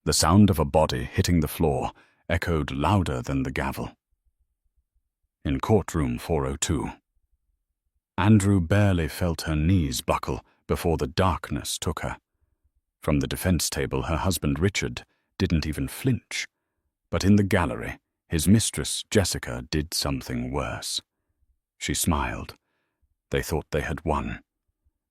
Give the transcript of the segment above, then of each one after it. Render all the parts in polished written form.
The sound of a body hitting the floor echoed louder than the gavel. In courtroom 402. Andrew barely felt her knees buckle before the darkness took her. From the defense table, her husband Richard didn't even flinch. But in the gallery, his mistress Jessica did something worse. She smiled. They thought they had won.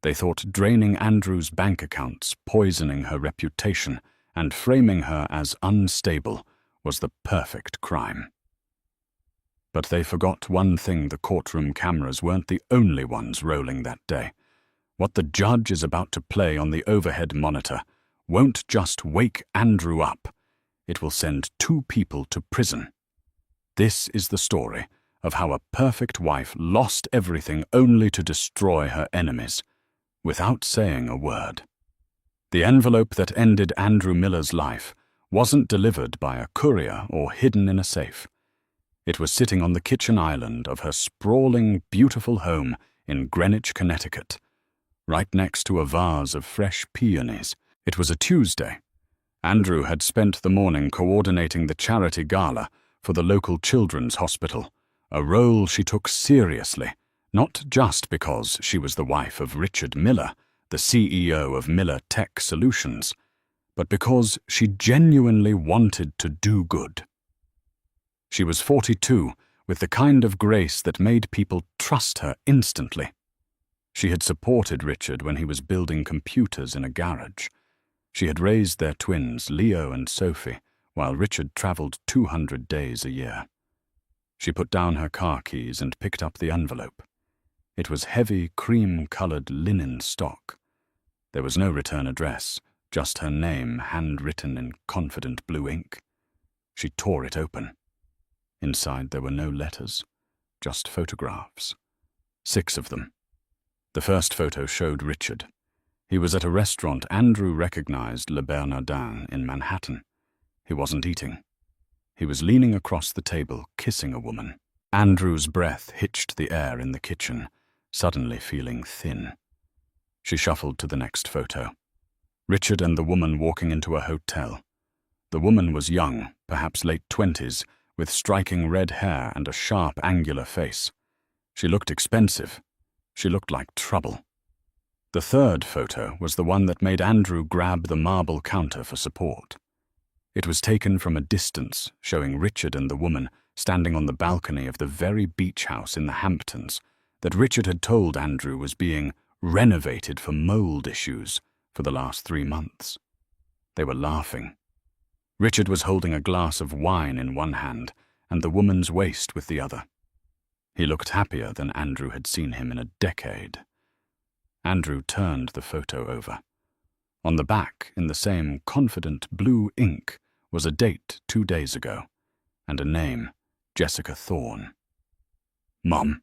They thought draining Andrew's bank accounts, poisoning her reputation, and framing her as unstable was the perfect crime. But they forgot one thing: the courtroom cameras weren't the only ones rolling that day. What the judge is about to play on the overhead monitor won't just wake Andrew up. It will send 2 people to prison. This is the story of how a perfect wife lost everything only to destroy her enemies, without saying a word. The envelope that ended Andrew Miller's life wasn't delivered by a courier or hidden in a safe. It was sitting on the kitchen island of her sprawling, beautiful home in Greenwich, Connecticut, right next to a vase of fresh peonies. It was a Tuesday. Andrew had spent the morning coordinating the charity gala for the local children's hospital, a role she took seriously, not just because she was the wife of Richard Miller, the CEO of Miller Tech Solutions, but because she genuinely wanted to do good. She was 42, with the kind of grace that made people trust her instantly. She had supported Richard when he was building computers in a garage. She had raised their twins, Leo and Sophie, while Richard traveled 200 days a year. She put down her car keys and picked up the envelope. It was heavy, cream-colored linen stock. There was no return address, just her name handwritten in confident blue ink. She tore it open. Inside there were no letters, just photographs. 6 of them. The first photo showed Richard. He was at a restaurant Andrew recognized, Le Bernardin, in Manhattan. He wasn't eating. He was leaning across the table, kissing a woman. Andrew's breath hitched the air in the kitchen, suddenly feeling thin. She shuffled to the next photo. Richard and the woman walking into a hotel. The woman was young, perhaps late 20s, with striking red hair and a sharp, angular face. She looked expensive. She looked like trouble. The third photo was the one that made Andrew grab the marble counter for support. It was taken from a distance, showing Richard and the woman standing on the balcony of the very beach house in the Hamptons that Richard had told Andrew was being renovated for mold issues for the last 3 months. They were laughing. Richard was holding a glass of wine in one hand and the woman's waist with the other. He looked happier than Andrew had seen him in a decade. Andrew turned the photo over. On the back, in the same confident blue ink, was a date 2 days ago, and a name, Jessica Thorne. Mom.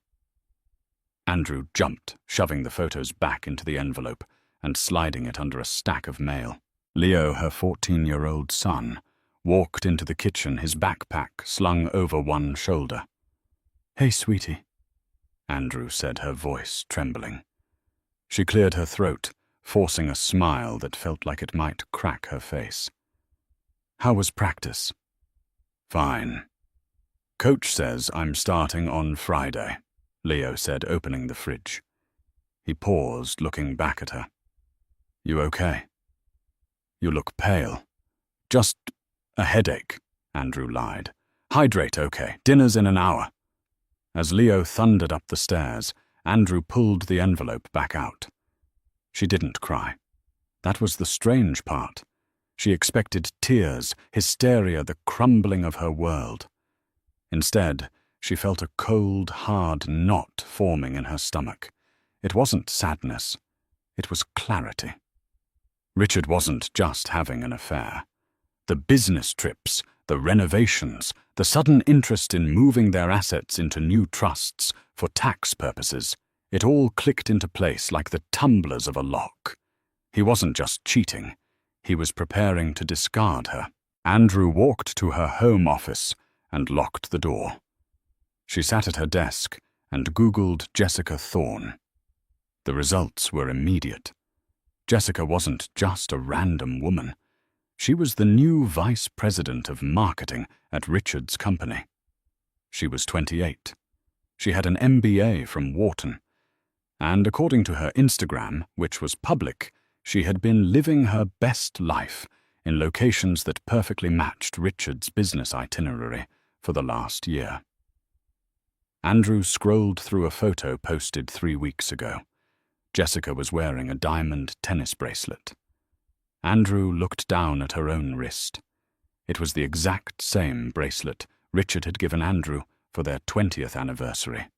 Andrew jumped, shoving the photos back into the envelope and sliding it under a stack of mail. Leo, her 14-year-old son, walked into the kitchen, his backpack slung over one shoulder. "Hey, sweetie," Andrew said, her voice trembling. She cleared her throat, forcing a smile that felt like it might crack her face. "How was practice?" "Fine. Coach says I'm starting on Friday," Leo said, opening the fridge. He paused, looking back at her. "You okay?" "You look pale." "Just a headache," Andrew lied. "Hydrate, okay. Dinner's in an hour." As Leo thundered up the stairs, Andrew pulled the envelope back out. She didn't cry. That was the strange part. She expected tears, hysteria, the crumbling of her world. Instead, she felt a cold, hard knot forming in her stomach. It wasn't sadness. It was clarity. Richard wasn't just having an affair. The business trips, the renovations, the sudden interest in moving their assets into new trusts for tax purposes, it all clicked into place like the tumblers of a lock. He wasn't just cheating. He was preparing to discard her. Andrew walked to her home office and locked the door. She sat at her desk and Googled Jessica Thorne. The results were immediate. Jessica wasn't just a random woman. She was the new vice president of marketing at Richard's company. She was 28. She had an MBA from Wharton. And according to her Instagram, which was public, she had been living her best life in locations that perfectly matched Richard's business itinerary for the last year. Andrew scrolled through a photo posted 3 weeks ago. Jessica was wearing a diamond tennis bracelet. Andrew looked down at her own wrist. It was the exact same bracelet Richard had given Andrew for their 20th anniversary,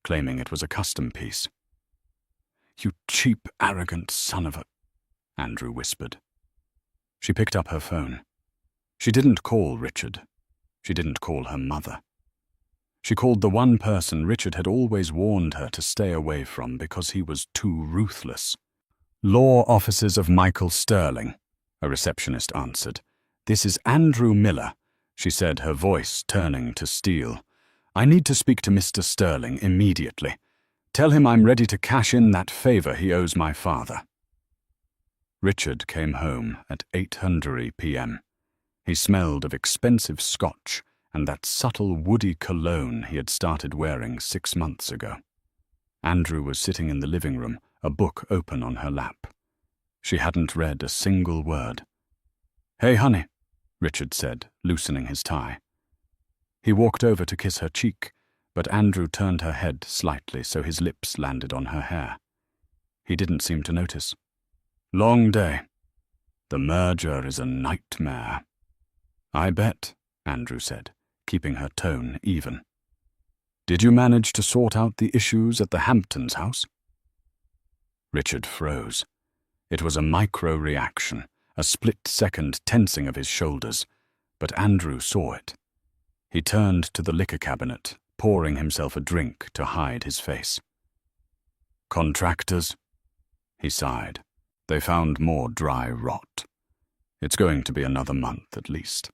claiming it was a custom piece. "You cheap, arrogant son of a—" Andrew whispered. She picked up her phone. She didn't call Richard. She didn't call her mother. She called the one person Richard had always warned her to stay away from because he was too ruthless. "Law offices of Michael Sterling," a receptionist answered. "This is Andrew Miller," she said, her voice turning to steel. "I need to speak to Mr. Sterling immediately. Tell him I'm ready to cash in that favor he owes my father." Richard came home at 8:00 p.m. He smelled of expensive scotch and that subtle woody cologne he had started wearing 6 months ago. Andrew was sitting in the living room, a book open on her lap. She hadn't read a single word. "Hey, honey," Richard said, loosening his tie. He walked over to kiss her cheek, but Andrew turned her head slightly so his lips landed on her hair. He didn't seem to notice. "Long day. The merger is a nightmare." "I bet," Andrew said, keeping her tone even. "Did you manage to sort out the issues at the Hamptons' house?" Richard froze. It was a micro-reaction, a split-second tensing of his shoulders, but Andrew saw it. He turned to the liquor cabinet, pouring himself a drink to hide his face. "Contractors?" He sighed. "They found more dry rot. It's going to be another month at least.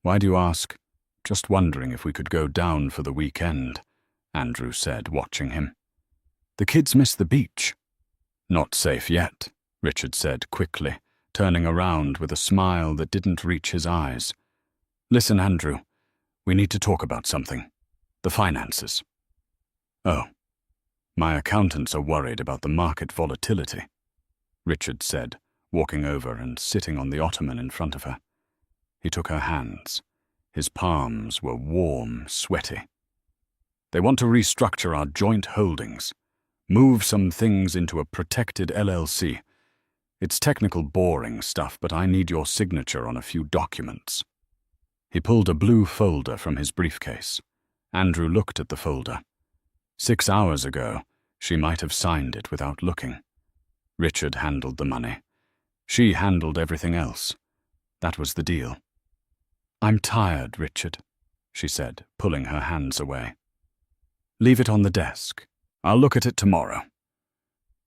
Why do you ask?" "Just wondering if we could go down for the weekend," Andrew said, watching him. "The kids miss the beach." "Not safe yet," Richard said quickly, turning around with a smile that didn't reach his eyes. "Listen, Andrew, we need to talk about something. The finances." "Oh, my accountants are worried about the market volatility," Richard said, walking over and sitting on the ottoman in front of her. He took her hands. His palms were warm, sweaty. "They want to restructure our joint holdings, move some things into a protected LLC. It's technical, boring stuff, but I need your signature on a few documents." He pulled a blue folder from his briefcase. Andrew looked at the folder. 6 hours ago, she might have signed it without looking. Richard handled the money. She handled everything else. That was the deal. "I'm tired, Richard," she said, pulling her hands away. "Leave it on the desk. I'll look at it tomorrow."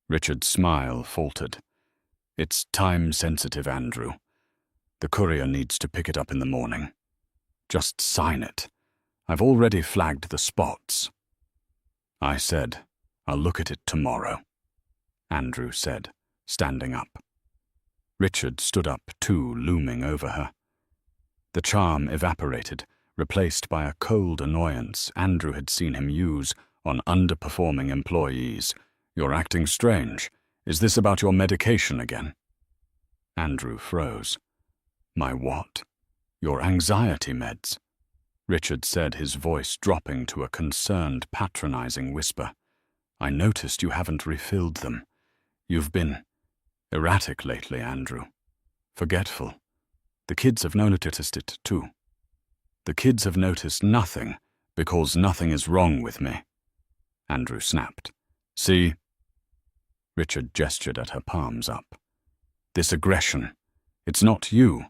Richard's smile faltered. "It's time-sensitive, Andrew. The courier needs to pick it up in the morning. Just sign it. I've already flagged the spots." "I said, I'll look at it tomorrow," Andrew said, standing up. Richard stood up too, looming over her. The charm evaporated, replaced by a cold annoyance Andrew had seen him use on underperforming employees. "You're acting strange. Is this about your medication again?" Andrew froze. "My what?" "Your anxiety meds," Richard said, his voice dropping to a concerned, patronizing whisper. "I noticed you haven't refilled them. You've been erratic lately, Andrew. Forgetful. The kids have noticed it too." "The kids have noticed nothing because nothing is wrong with me," Andrew snapped. "See?" Richard gestured at her palms up. "This aggression, it's not you.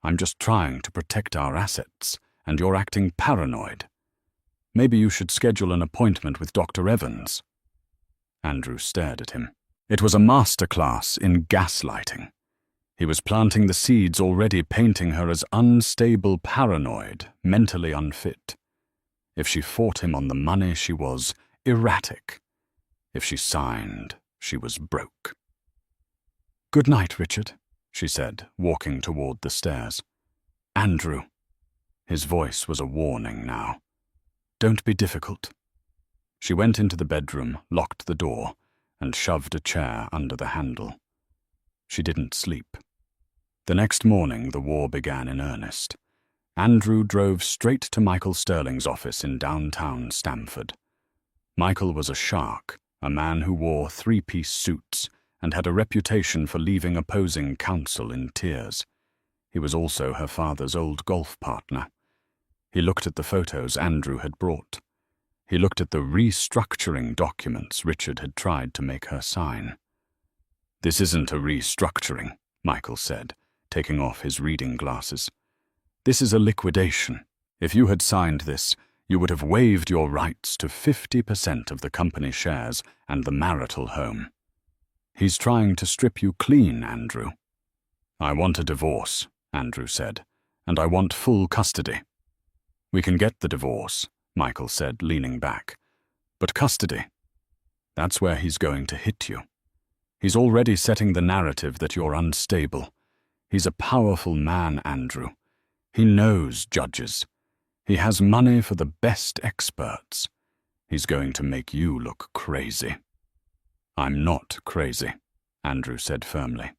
I'm just trying to protect our assets, and you're acting paranoid. Maybe you should schedule an appointment with Dr. Evans." Andrew stared at him. It was a masterclass in gaslighting. He was planting the seeds already painting her as unstable, paranoid, mentally unfit. If she fought him on the money, she was erratic. If she signed, she was broke. "Good night, Richard," she said, walking toward the stairs. Andrew. His voice was a warning now. Don't be difficult. She went into the bedroom, locked the door, and shoved a chair under the handle. She didn't sleep. The next morning, the war began in earnest. Andrew drove straight to Michael Sterling's office in downtown Stamford. Michael was a shark, a man who wore three-piece suits and had a reputation for leaving opposing counsel in tears. He was also her father's old golf partner. He looked at the photos Andrew had brought. He looked at the restructuring documents Richard had tried to make her sign. This isn't a restructuring, Michael said, taking off his reading glasses. This is a liquidation. If you had signed this, you would have waived your rights to 50% of the company shares and the marital home. He's trying to strip you clean, Andrew. I want a divorce, Andrew said, and I want full custody. We can get the divorce, Michael said, leaning back. But custody, that's where he's going to hit you. He's already setting the narrative that you're unstable. He's a powerful man, Andrew. He knows judges. He has money for the best experts. He's going to make you look crazy. I'm not crazy, Andrew said firmly.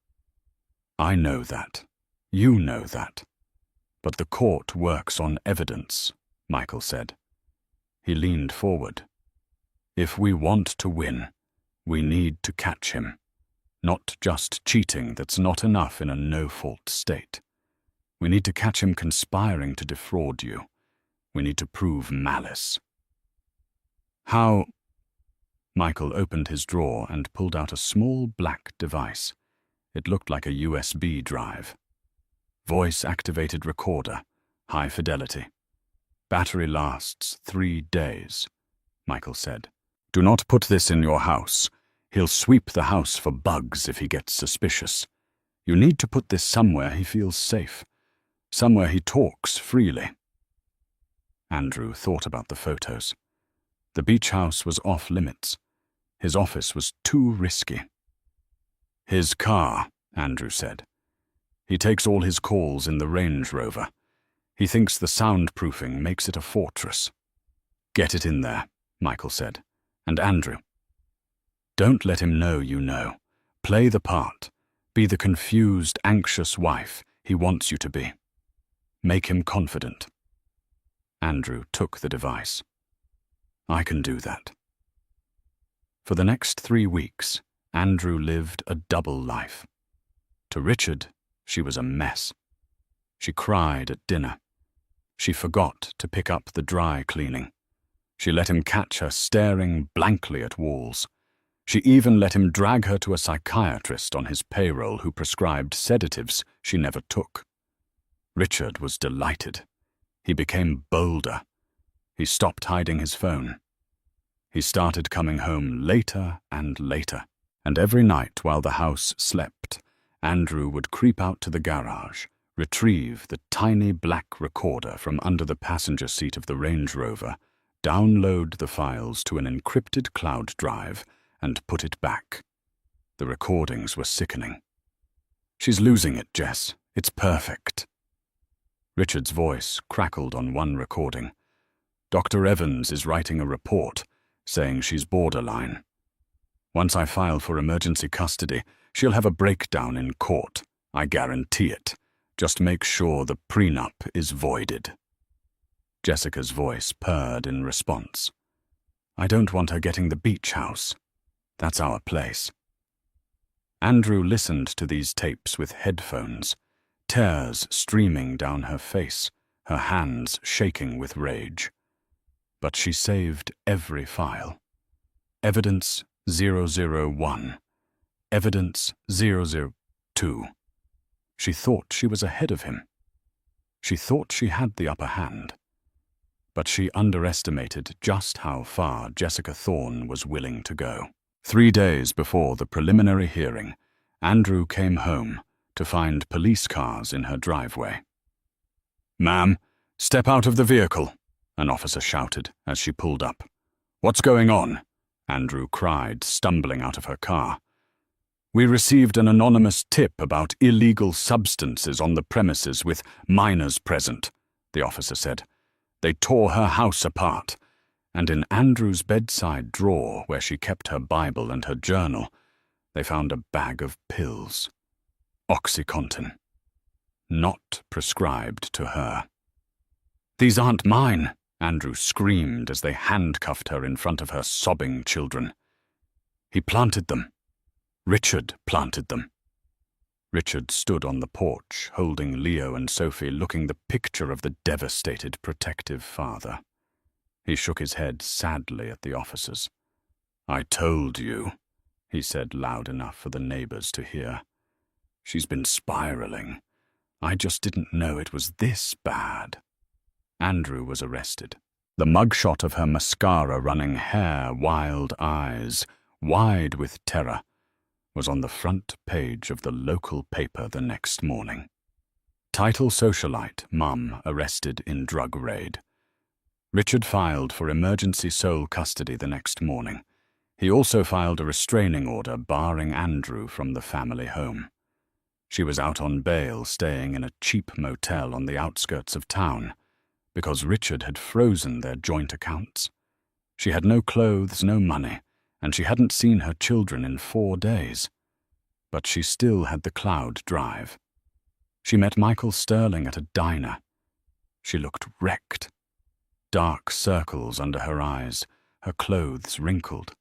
I know that. You know that. But the court works on evidence, Michael said. He leaned forward. If we want to win, we need to catch him. Not just cheating that's not enough in a no-fault state. We need to catch him conspiring to defraud you. We need to prove malice. How? Michael opened his drawer and pulled out a small black device. It looked like a USB drive. Voice-activated recorder, high fidelity. Battery lasts 3 days, Michael said. Do not put this in your house. He'll sweep the house for bugs if he gets suspicious. You need to put this somewhere he feels safe, somewhere he talks freely. Andrew thought about the photos. The beach house was off limits. His office was too risky. His car, Andrew said. He takes all his calls in the Range Rover. He thinks the soundproofing makes it a fortress. Get it in there, Michael said. And Andrew, don't let him know you know. Play the part. Be the confused, anxious wife he wants you to be. Make him confident. Andrew took the device. I can do that. For the next 3 weeks, Andrew lived a double life. To Richard, she was a mess. She cried at dinner. She forgot to pick up the dry cleaning. She let him catch her staring blankly at walls. She even let him drag her to a psychiatrist on his payroll who prescribed sedatives she never took. Richard was delighted. He became bolder. He stopped hiding his phone. He started coming home later and later, and every night while the house slept, Andrew would creep out to the garage, retrieve the tiny black recorder from under the passenger seat of the Range Rover, download the files to an encrypted cloud drive, and put it back. The recordings were sickening. She's losing it, Jess. It's perfect. Richard's voice crackled on one recording. Dr. Evans is writing a report, saying she's borderline. Once I file for emergency custody, she'll have a breakdown in court. I guarantee it. Just make sure the prenup is voided. Jessica's voice purred in response. I don't want her getting the beach house. That's our place. Andrew listened to these tapes with headphones, tears streaming down her face, her hands shaking with rage. But she saved every file. Evidence 001. Evidence 002. She thought she was ahead of him. She thought she had the upper hand. But she underestimated just how far Jessica Thorne was willing to go. 3 days before the preliminary hearing, Andrew came home to find police cars in her driveway. Ma'am, step out of the vehicle, an officer shouted as she pulled up. What's going on? Andrew cried, stumbling out of her car. We received an anonymous tip about illegal substances on the premises with minors present, the officer said. They tore her house apart, and in Andrew's bedside drawer, where she kept her Bible and her journal, they found a bag of pills. OxyContin. Not prescribed to her. "These aren't mine," Andrew screamed as they handcuffed her in front of her sobbing children. "He planted them. Richard planted them." Richard stood on the porch, holding Leo and Sophie, looking the picture of the devastated protective father. He shook his head sadly at the officers. "I told you," he said loud enough for the neighbors to hear. "She's been spiraling. I just didn't know it was this bad." Andrew was arrested. The mugshot of her mascara-running hair, wild eyes, wide with terror, was on the front page of the local paper the next morning. Title socialite, mum, arrested in drug raid. Richard filed for emergency sole custody the next morning. He also filed a restraining order barring Andrew from the family home. She was out on bail, staying in a cheap motel on the outskirts of town, because Richard had frozen their joint accounts. She had no clothes, no money, and she hadn't seen her children in 4 days. But she still had the cloud drive. She met Michael Sterling at a diner. She looked wrecked. Dark circles under her eyes, her clothes wrinkled.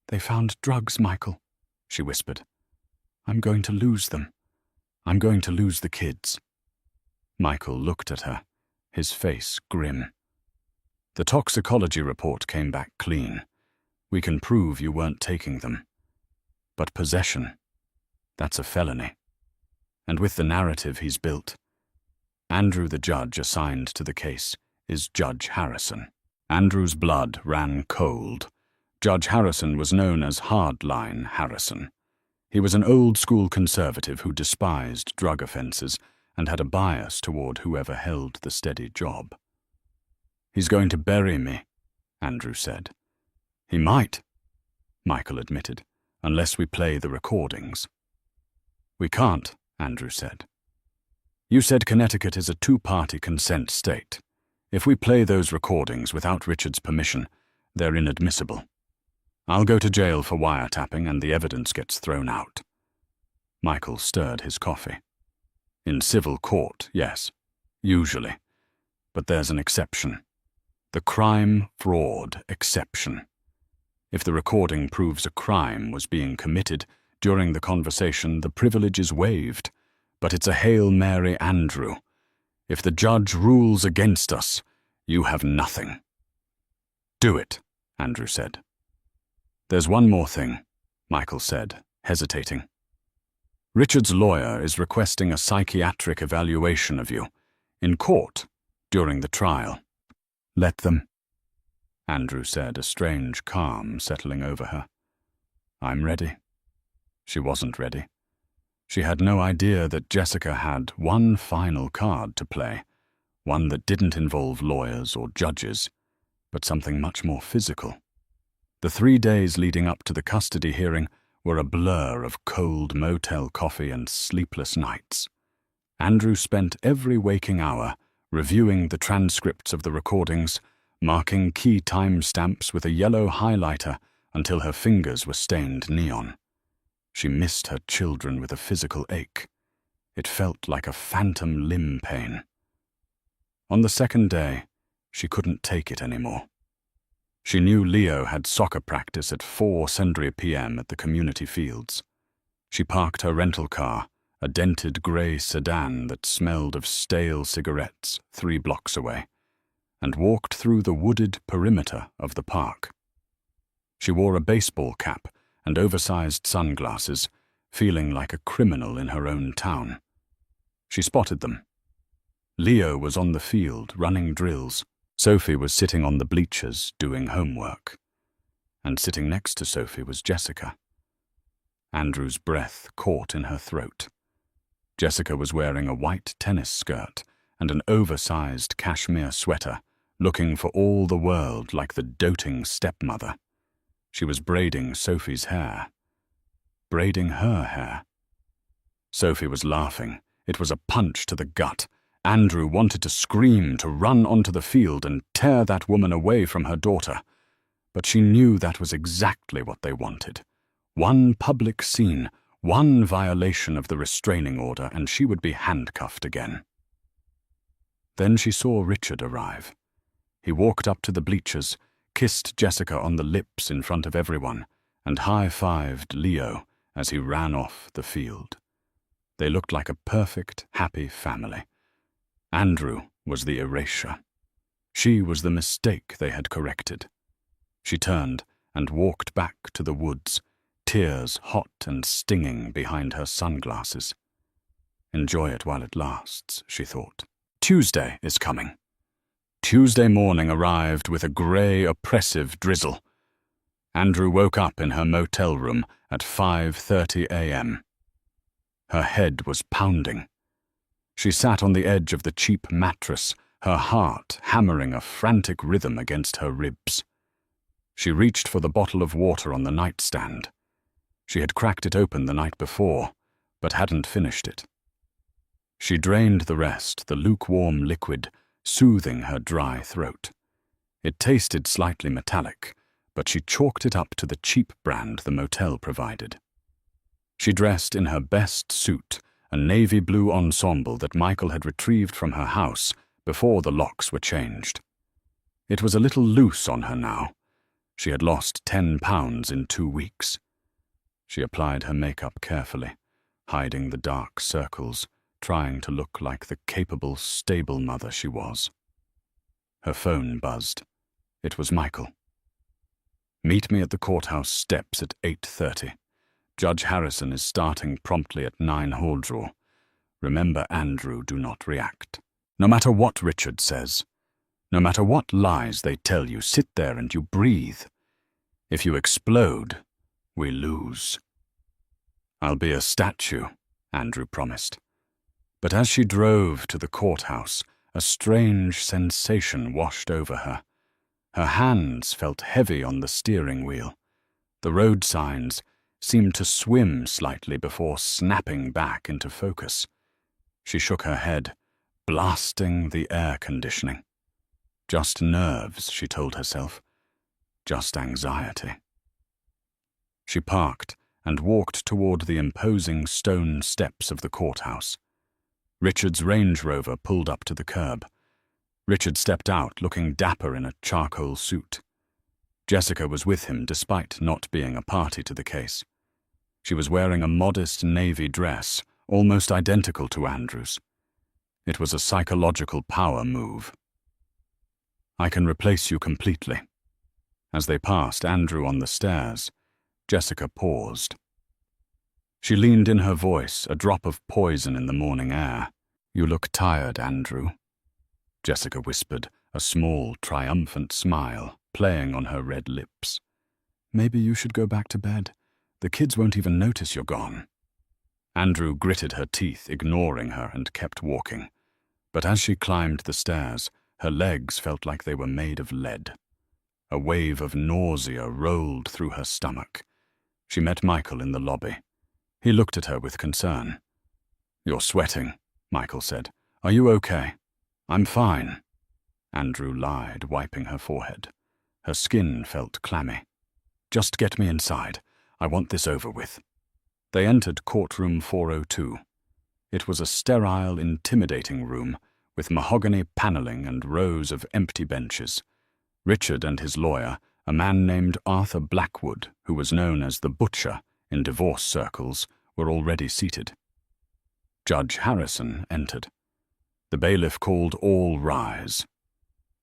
"They found drugs, Michael," she whispered. "I'm going to lose them. I'm going to lose the kids." Michael looked at her, his face grim. "The toxicology report came back clean. We can prove you weren't taking them. But possession, that's a felony. And with the narrative he's built, Andrew, the judge assigned to the case, is Judge Harrison." Andrew's blood ran cold. Judge Harrison was known as Hardline Harrison. He was an old-school conservative who despised drug offenses and had a bias toward whoever held the steady job. "He's going to bury me," Andrew said. "He might," Michael admitted, "unless we play the recordings." "We can't," Andrew said. "You said Connecticut is a 2-party consent state. If we play those recordings without Richard's permission, they're inadmissible. I'll go to jail for wiretapping and the evidence gets thrown out." Michael stirred his coffee. "In civil court, yes, usually. But there's an exception. The crime-fraud exception. If the recording proves a crime was being committed during the conversation, the privilege is waived. But it's a Hail Mary, Andrew. If the judge rules against us, you have nothing." "Do it," Andrew said. "There's one more thing," Michael said, hesitating. "Richard's lawyer is requesting a psychiatric evaluation of you, in court, during the trial." "Let them," Andrew said, a strange calm settling over her. "I'm ready." She wasn't ready. She had no idea that Jessica had one final card to play, one that didn't involve lawyers or judges, but something much more physical. The 3 days leading up to the custody hearing were a blur of cold motel coffee and sleepless nights. Andrew spent every waking hour reviewing the transcripts of the recordings, marking key timestamps with a yellow highlighter until her fingers were stained neon. She missed her children with a physical ache. It felt like a phantom limb pain. On the second day, she couldn't take it anymore. She knew Leo had soccer practice at 4:00 p.m. at the community fields. She parked her rental car, a dented grey sedan that smelled of stale cigarettes, 3 blocks away, and walked through the wooded perimeter of the park. She wore a baseball cap and oversized sunglasses, feeling like a criminal in her own town. She spotted them. Leo was on the field, running drills. Sophie was sitting on the bleachers, doing homework. And sitting next to Sophie was Jessica. Andrew's breath caught in her throat. Jessica was wearing a white tennis skirt and an oversized cashmere sweater, looking for all the world like the doting stepmother. She was braiding Sophie's hair. braiding her hair. Sophie was laughing. It was a punch to the gut. Andrew wanted to scream, to run onto the field and tear that woman away from her daughter. But she knew that was exactly what they wanted. One public scene, one violation of the restraining order, and she would be handcuffed again. Then she saw Richard arrive. He walked up to the bleachers, kissed Jessica on the lips in front of everyone, and high-fived Leo as he ran off the field. They looked like a perfect, happy family. Andrew was the erasure. She was the mistake they had corrected. She turned and walked back to the woods, tears hot and stinging behind her sunglasses. Enjoy it while it lasts, she thought. Tuesday is coming. Tuesday morning arrived with a grey, oppressive drizzle. Andrew woke up in her motel room at 5:30 a.m. Her head was pounding. She sat on the edge of the cheap mattress, her heart hammering a frantic rhythm against her ribs. She reached for the bottle of water on the nightstand. She had cracked it open the night before, but hadn't finished it. She drained the rest, the lukewarm liquid, soothing her dry throat. It tasted slightly metallic, but she chalked it up to the cheap brand the motel provided. She dressed in her best suit, a navy blue ensemble that Michael had retrieved from her house before the locks were changed. It was a little loose on her now. She had lost 10 pounds in 2 weeks. She applied her makeup carefully, hiding the dark circles, trying to look like the capable, stable mother she was. Her phone buzzed. It was Michael. "Meet me at the courthouse steps at 8:30. Judge Harrison is starting promptly at 9 Halldraw. Remember, Andrew, do not react. No matter what Richard says, no matter what lies they tell you, sit there and you breathe. If you explode, we lose." "I'll be a statue," Andrew promised. But as she drove to the courthouse, a strange sensation washed over her. Her hands felt heavy on the steering wheel. The road signs seemed to swim slightly before snapping back into focus. She shook her head, blasting the air conditioning. Just nerves, she told herself. Just anxiety. She parked and walked toward the imposing stone steps of the courthouse. Richard's Range Rover pulled up to the curb. Richard stepped out, looking dapper in a charcoal suit. Jessica was with him despite not being a party to the case. She was wearing a modest navy dress, almost identical to Andrew's. It was a psychological power move. "I can replace you completely." As they passed Andrew on the stairs, Jessica paused. She leaned in her voice, a drop of poison in the morning air. "You look tired, Andrew," Jessica whispered, a small, triumphant smile playing on her red lips. "Maybe you should go back to bed. The kids won't even notice you're gone." Andrew gritted her teeth, ignoring her, and kept walking. But as she climbed the stairs, her legs felt like they were made of lead. A wave of nausea rolled through her stomach. She met Michael in the lobby. He looked at her with concern. "You're sweating," Michael said. "Are you okay?" "I'm fine," Andrew lied, wiping her forehead. Her skin felt clammy. "Just get me inside. I want this over with." They entered courtroom 402. It was a sterile, intimidating room with mahogany paneling and rows of empty benches. Richard and his lawyer, a man named Arthur Blackwood, who was known as the Butcher in divorce circles, were already seated. Judge Harrison entered. The bailiff called all rise.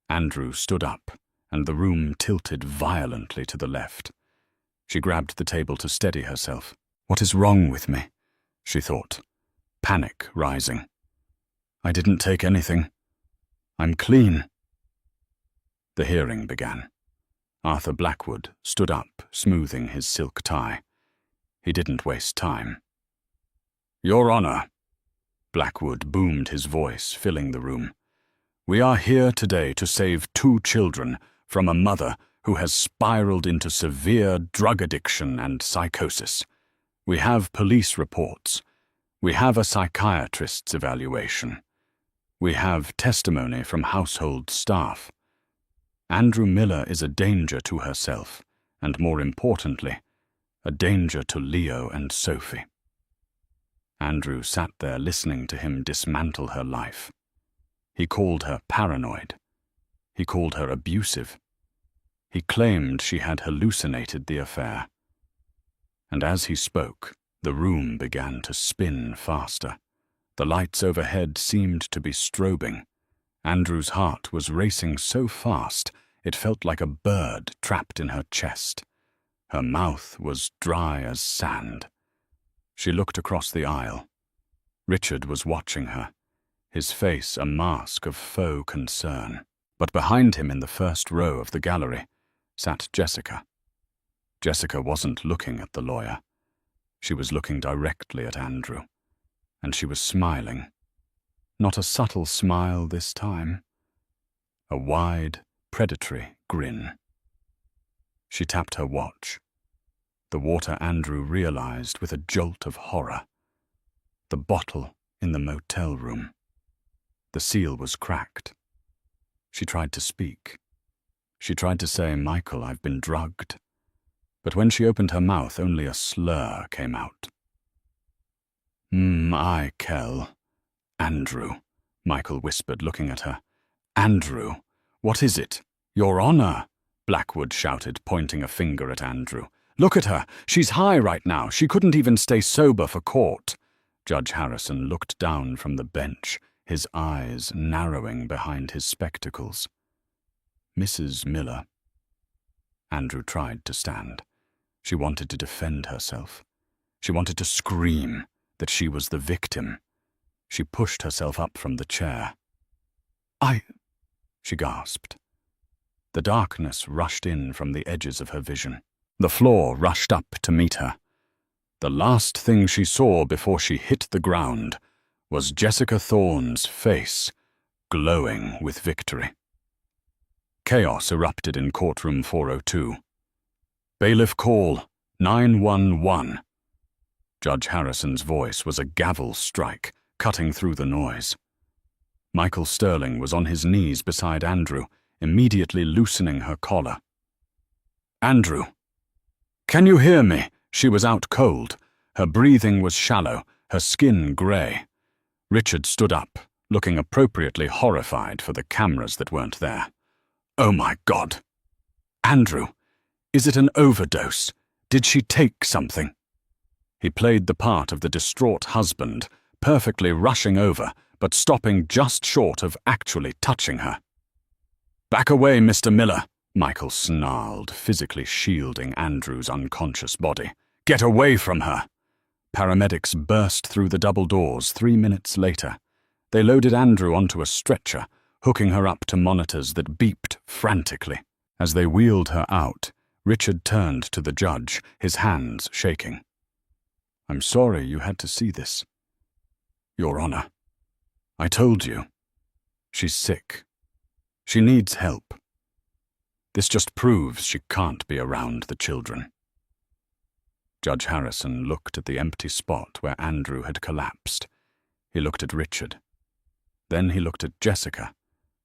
Andrew stood up, and the room tilted violently to the left. She grabbed the table to steady herself. "What is wrong with me?" she thought, panic rising. "I didn't take anything. I'm clean." The hearing began. Arthur Blackwood stood up, smoothing his silk tie. He didn't waste time. "Your Honor," Blackwood boomed his voice, filling the room. "We are here today to save 2 children from a mother who has spiraled into severe drug addiction and psychosis. We have police reports. We have a psychiatrist's evaluation. We have testimony from household staff. Andrew Miller is a danger to herself, and more importantly, a danger to Leo and Sophie. Andrew sat there listening to him dismantle her life. He called her paranoid. He called her abusive. He claimed she had hallucinated the affair. And as he spoke, the room began to spin faster. The lights overhead seemed to be strobing. Andrew's heart was racing so fast it felt like a bird trapped in her chest. Her mouth was dry as sand. She looked across the aisle. Richard was watching her, his face a mask of faux concern. But behind him in the first row of the gallery sat Jessica. Jessica wasn't looking at the lawyer. She was looking directly at Andrew, and she was smiling. Not a subtle smile this time. A wide, predatory grin. She tapped her watch. The water Andrew realized with a jolt of horror. The bottle in the motel room. The seal was cracked. She tried to speak. She tried to say, "Michael, I've been drugged." But when she opened her mouth, only a slur came out. "I, Kell." "Andrew," Michael whispered, looking at her. "Andrew, what is it?" "Your Honor," Blackwood shouted, pointing a finger at Andrew. "Look at her. She's high right now. She couldn't even stay sober for court." Judge Harrison looked down from the bench, his eyes narrowing behind his spectacles. "Mrs. Miller." Andrew tried to stand. She wanted to defend herself. She wanted to scream that she was the victim. She pushed herself up from the chair. She gasped. The darkness rushed in from the edges of her vision. The floor rushed up to meet her. The last thing she saw before she hit the ground was Jessica Thorne's face, glowing with victory. Chaos erupted in courtroom 402. "Bailiff call, 911. Judge Harrison's voice was a gavel strike, cutting through the noise. Michael Sterling was on his knees beside Andrew, immediately loosening her collar. "Andrew, can you hear me?" She was out cold. Her breathing was shallow, her skin grey. Richard stood up, looking appropriately horrified for the cameras that weren't there. "Oh my God! Andrew, is it an overdose? Did she take something?" He played the part of the distraught husband, perfectly rushing over, but stopping just short of actually touching her. "Back away, Mr. Miller," Michael snarled, physically shielding Andrew's unconscious body. "Get away from her!" Paramedics burst through the double doors 3 minutes later. They loaded Andrew onto a stretcher, hooking her up to monitors that beeped frantically. As they wheeled her out, Richard turned to the judge, his hands shaking. "I'm sorry you had to see this. Your Honor, I told you. She's sick. She needs help. This just proves she can't be around the children." Judge Harrison looked at the empty spot where Andrew had collapsed. He looked at Richard. Then he looked at Jessica,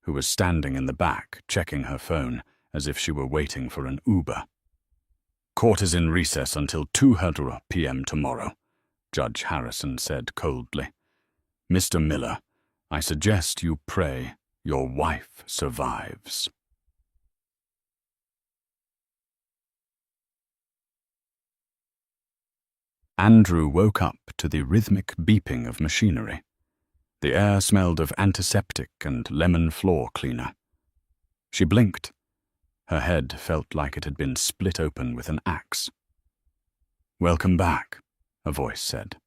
who was standing in the back, checking her phone, as if she were waiting for an Uber. "Court is in recess until 2:00 p.m. tomorrow," Judge Harrison said coldly. "Mr. Miller, I suggest you pray your wife survives." Andrew woke up to the rhythmic beeping of machinery. The air smelled of antiseptic and lemon floor cleaner. She blinked. Her head felt like it had been split open with an axe. "Welcome back," a voice said.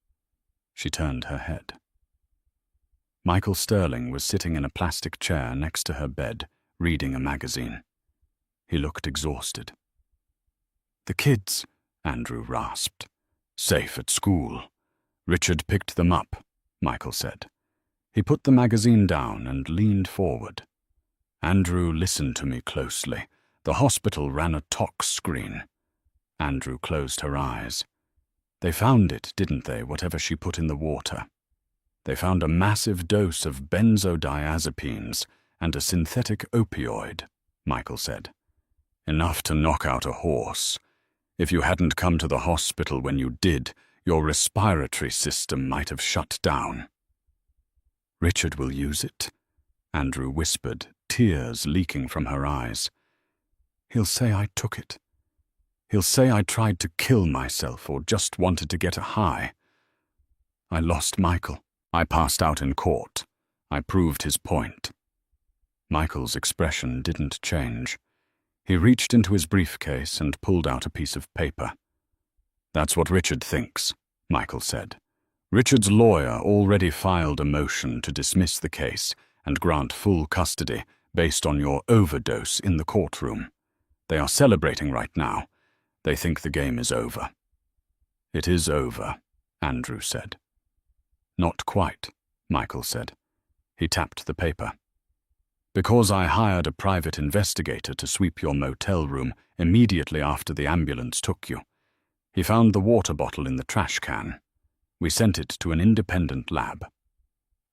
She turned her head. Michael Sterling was sitting in a plastic chair next to her bed, reading a magazine. He looked exhausted. "The kids," Andrew rasped. "Safe at school. Richard picked them up," Michael said. He put the magazine down and leaned forward. "Andrew, listen to me closely. The hospital ran a tox screen." Andrew closed her eyes. They found it, didn't they, whatever she put in the water? They found a massive dose of benzodiazepines and a synthetic opioid, Michael said. Enough to knock out a horse. If you hadn't come to the hospital when you did, your respiratory system might have shut down. Richard will use it, Andrew whispered, tears leaking from her eyes. He'll say I took it. He'll say I tried to kill myself or just wanted to get a high. I lost Michael. I passed out in court. I proved his point. Michael's expression didn't change. He reached into his briefcase and pulled out a piece of paper. That's what Richard thinks, Michael said. Richard's lawyer already filed a motion to dismiss the case and grant full custody based on your overdose in the courtroom. They are celebrating right now. They think the game is over. It is over, Andrew said. Not quite, Michael said. He tapped the paper. Because I hired a private investigator to sweep your motel room immediately after the ambulance took you. He found the water bottle in the trash can. We sent it to an independent lab.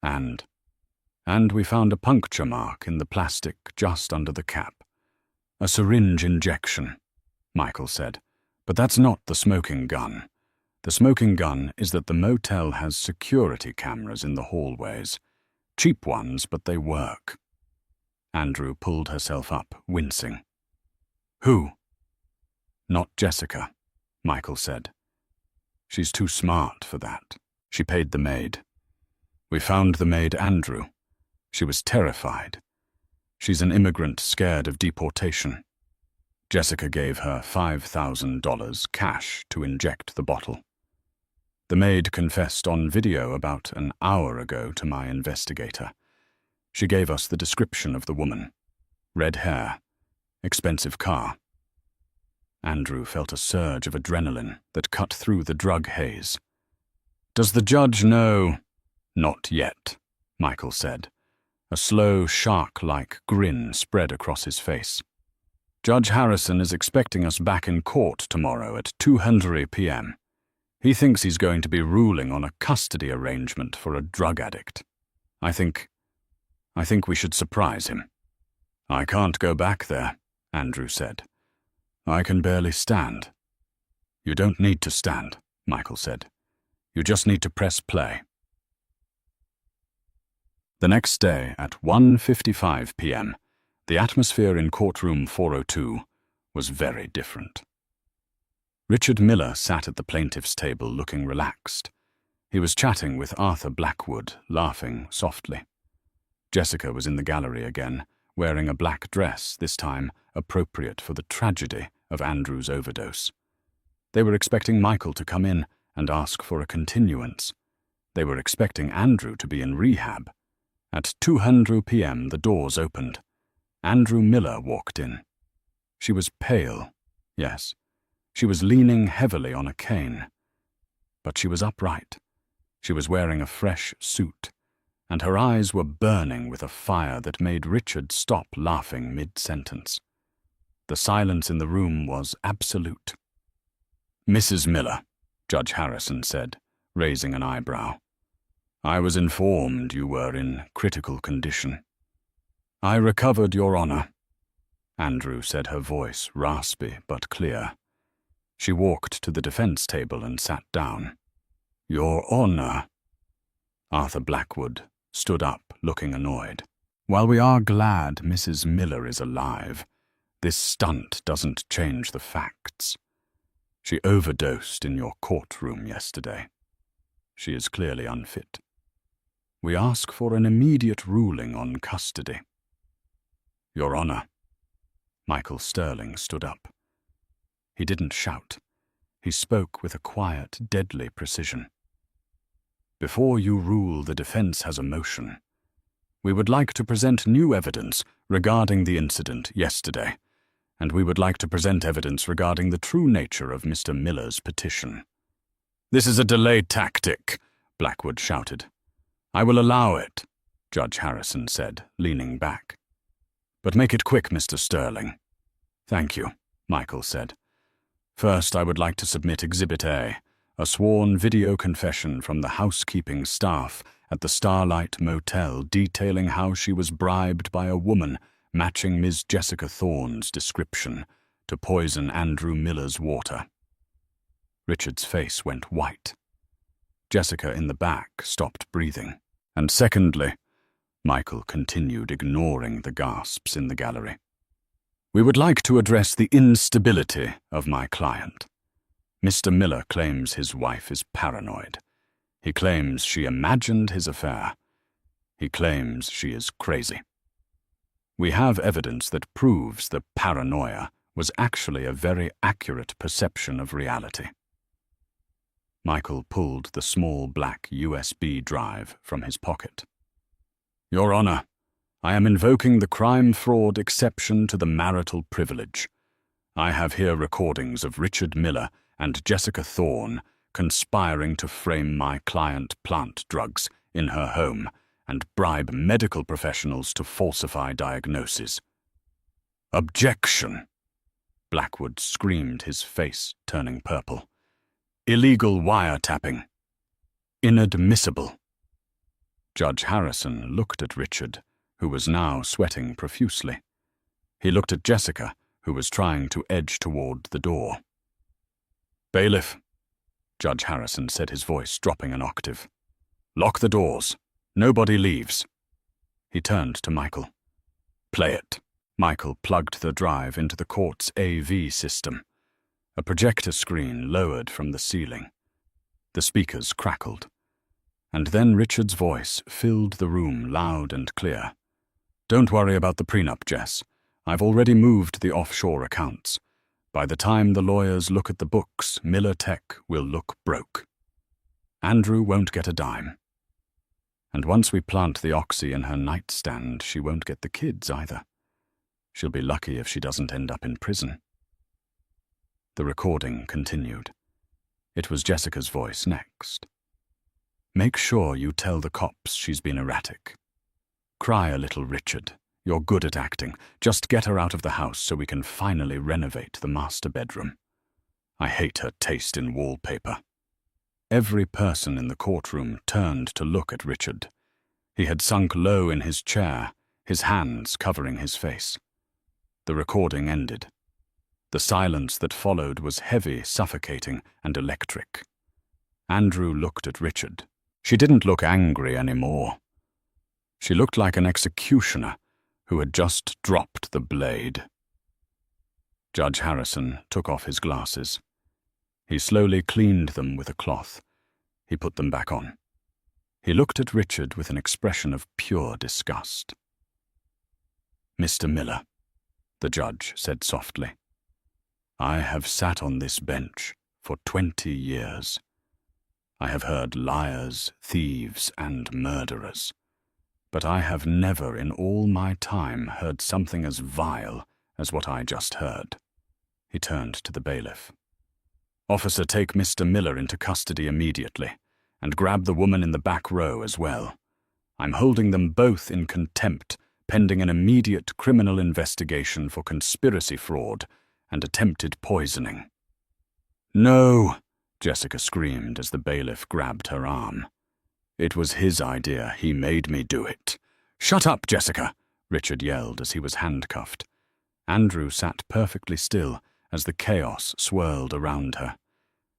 And we found a puncture mark in the plastic just under the cap. A syringe injection, Michael said. But that's not the smoking gun. The smoking gun is that the motel has security cameras in the hallways. Cheap ones, but they work. Andrew pulled herself up, wincing. Who? Not Jessica, Michael said. She's too smart for that. She paid the maid. We found the maid Andrew. She was terrified. She's an immigrant scared of deportation. Jessica gave her $5,000 cash to inject the bottle. The maid confessed on video about an hour ago to my investigator. She gave us the description of the woman. Red hair, expensive car. Andrew felt a surge of adrenaline that cut through the drug haze. Does the judge know? Not yet, Michael said. A slow, shark-like grin spread across his face. Judge Harrison is expecting us back in court tomorrow at 2:00 p.m. He thinks he's going to be ruling on a custody arrangement for a drug addict. I think we should surprise him. I can't go back there, Andrew said. I can barely stand. You don't need to stand, Michael said. You just need to press play. The next day at 1:55 p.m., the atmosphere in courtroom 402 was very different. Richard Miller sat at the plaintiff's table looking relaxed. He was chatting with Arthur Blackwood, laughing softly. Jessica was in the gallery again, wearing a black dress, this time appropriate for the tragedy of Andrew's overdose. They were expecting Michael to come in and ask for a continuance. They were expecting Andrew to be in rehab. At 2:00 p.m. the doors opened. Andrew Miller walked in. She was pale, yes. She was leaning heavily on a cane. But she was upright. She was wearing a fresh suit, and her eyes were burning with a fire that made Richard stop laughing mid-sentence. The silence in the room was absolute. Mrs. Miller, Judge Harrison said, raising an eyebrow. I was informed you were in critical condition. I recovered, Your Honor. Andrew said, her voice raspy but clear. She walked to the defense table and sat down. Your Honor. Arthur Blackwood stood up, looking annoyed. While we are glad Mrs. Miller is alive, this stunt doesn't change the facts. She overdosed in your courtroom yesterday. She is clearly unfit. We ask for an immediate ruling on custody. Your Honor. Michael Sterling stood up. He didn't shout. He spoke with a quiet, deadly precision. Before you rule the defense has a motion, we would like to present new evidence regarding the incident yesterday, and we would like to present evidence regarding the true nature of Mr. Miller's petition. This is a delay tactic, Blackwood shouted. I will allow it, Judge Harrison said, leaning back. But make it quick, Mr. Sterling. Thank you, Michael said. First, I would like to submit Exhibit A, a sworn video confession from the housekeeping staff at the Starlight Motel detailing how she was bribed by a woman matching Ms. Jessica Thorne's description to poison Andrew Miller's water. Richard's face went white. Jessica in the back stopped breathing. And secondly, Michael continued, ignoring the gasps in the gallery, we would like to address the instability of my client. Mr. Miller claims his wife is paranoid. He claims she imagined his affair. He claims she is crazy. We have evidence that proves the paranoia was actually a very accurate perception of reality. Michael pulled the small black USB drive from his pocket. Your Honor, I am invoking the crime-fraud exception to the marital privilege. I have here recordings of Richard Miller and Jessica Thorne conspiring to frame my client plant drugs in her home and bribe medical professionals to falsify diagnoses. Objection! Blackwood screamed, his face turning purple. Illegal wiretapping. Inadmissible. Judge Harrison looked at Richard, who was now sweating profusely. He looked at Jessica, who was trying to edge toward the door. Bailiff, Judge Harrison said, his voice dropping an octave. Lock the doors. Nobody leaves. He turned to Michael. Play it. Michael plugged the drive into the court's AV system. A projector screen lowered from the ceiling. The speakers crackled. And then Richard's voice filled the room loud and clear. Don't worry about the prenup, Jess. I've already moved the offshore accounts. By the time the lawyers look at the books, Miller Tech will look broke. Andrew won't get a dime. And once we plant the oxy in her nightstand, she won't get the kids either. She'll be lucky if she doesn't end up in prison. The recording continued. It was Jessica's voice next. Make sure you tell the cops she's been erratic. Cry a little, Richard. You're good at acting. Just get her out of the house so we can finally renovate the master bedroom. I hate her taste in wallpaper. Every person in the courtroom turned to look at Richard. He had sunk low in his chair, his hands covering his face. The recording ended. The silence that followed was heavy, suffocating, and electric. Andrew looked at Richard. She didn't look angry anymore. She looked like an executioner who had just dropped the blade. Judge Harrison took off his glasses. He slowly cleaned them with a cloth. He put them back on. He looked at Richard with an expression of pure disgust. Mr. Miller, the judge said softly, I have sat on this bench for 20 years. I have heard liars, thieves, and murderers. But I have never in all my time heard something as vile as what I just heard. He turned to the bailiff. Officer, take Mr. Miller into custody immediately, and grab the woman in the back row as well. I'm holding them both in contempt, pending an immediate criminal investigation for conspiracy fraud and attempted poisoning. No, Jessica screamed as the bailiff grabbed her arm. It was his idea. He made me do it. Shut up, Jessica, Richard yelled as he was handcuffed. Andrew sat perfectly still as the chaos swirled around her.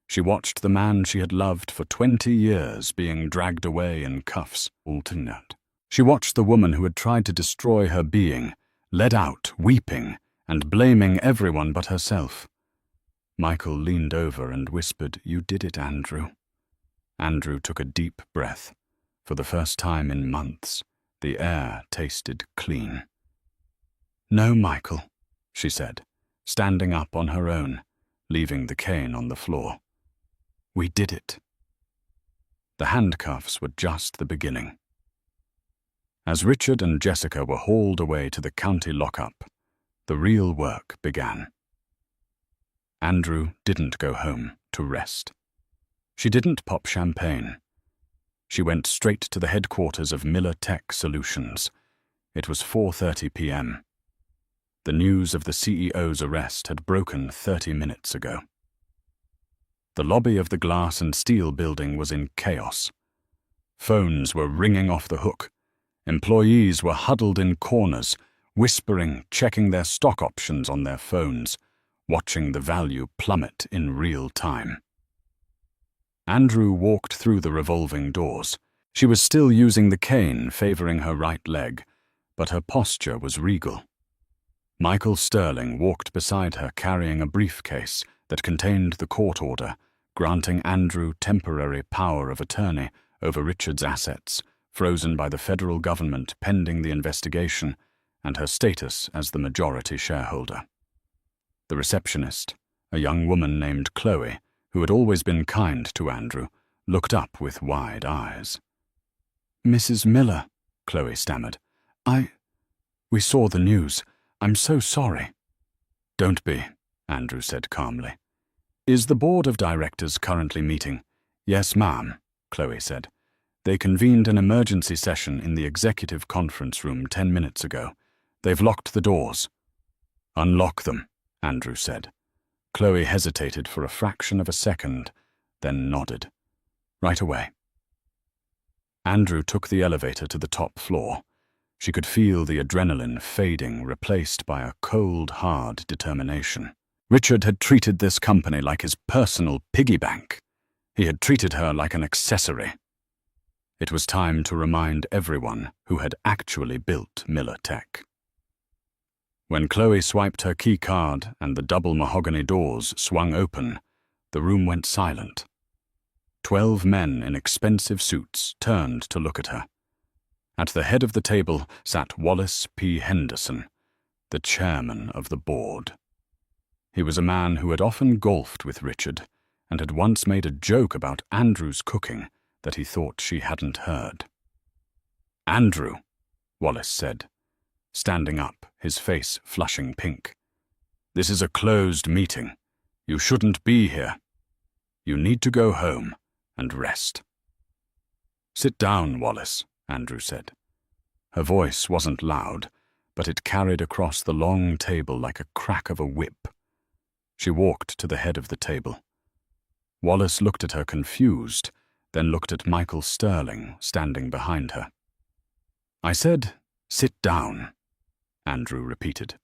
She watched the man she had loved for 20 years being dragged away in cuffs. Alternate. She watched the woman who had tried to destroy her being, led out, weeping, and blaming everyone but herself. Michael leaned over and whispered, You did it, Andrew. Andrew took a deep breath. For the first time in months, the air tasted clean. No, Michael, she said, standing up on her own, leaving the cane on the floor. We did it. The handcuffs were just the beginning. As Richard and Jessica were hauled away to the county lockup, the real work began. Andrew didn't go home to rest. She didn't pop champagne. She went straight to the headquarters of Miller Tech Solutions. It was 4:30 p.m. The news of the CEO's arrest had broken 30 minutes ago. The lobby of the glass and steel building was in chaos. Phones were ringing off the hook. Employees were huddled in corners, whispering, checking their stock options on their phones, watching the value plummet in real time. Andrew walked through the revolving doors. She was still using the cane, favoring her right leg, but her posture was regal. Michael Sterling walked beside her carrying a briefcase that contained the court order, granting Andrew temporary power of attorney over Richard's assets, frozen by the federal government pending the investigation, and her status as the majority shareholder. The receptionist, a young woman named Chloe, who had always been kind to Andrew, looked up with wide eyes. "Mrs. Miller," Chloe stammered. We saw the news. I'm so sorry." "Don't be," Andrew said calmly. "Is the board of directors currently meeting?" "Yes, ma'am," Chloe said. "They convened an emergency session in the executive conference room 10 minutes ago. They've locked the doors." "Unlock them," Andrew said. Chloe hesitated for a fraction of a second, then nodded. "Right away." Andrew took the elevator to the top floor. She could feel the adrenaline fading, replaced by a cold, hard determination. Richard had treated this company like his personal piggy bank. He had treated her like an accessory. It was time to remind everyone who had actually built Miller Tech. When Chloe swiped her key card and the double mahogany doors swung open, the room went silent. 12 men in expensive suits turned to look at her. At the head of the table sat Wallace P. Henderson, the chairman of the board. He was a man who had often golfed with Richard and had once made a joke about Andrew's cooking that he thought she hadn't heard. "Andrew," Wallace said, standing up, his face flushing pink. "This is a closed meeting. You shouldn't be here. You need to go home and rest." "Sit down, Wallace," Andrew said. Her voice wasn't loud, but it carried across the long table like a crack of a whip. She walked to the head of the table. Wallace looked at her confused, then looked at Michael Sterling standing behind her. "I said, sit down," Andrew repeated.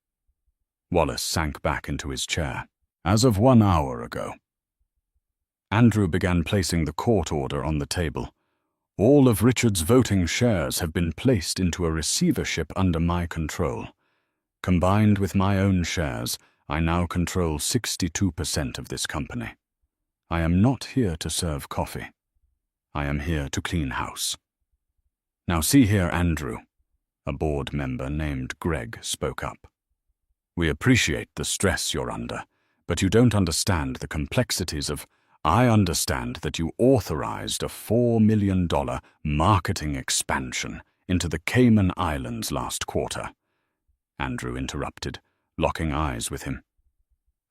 Wallace sank back into his chair. "As of 1 hour ago." Andrew began placing the court order on the table. "All of Richard's voting shares have been placed into a receivership under my control. Combined with my own shares, I now control 62% of this company. I am not here to serve coffee. I am here to clean house." "Now see here, Andrew," a board member named Greg spoke up. "We appreciate the stress you're under, but you don't understand the complexities of— I understand that you authorized a $4 million marketing expansion into the Cayman Islands last quarter." Andrew interrupted, locking eyes with him.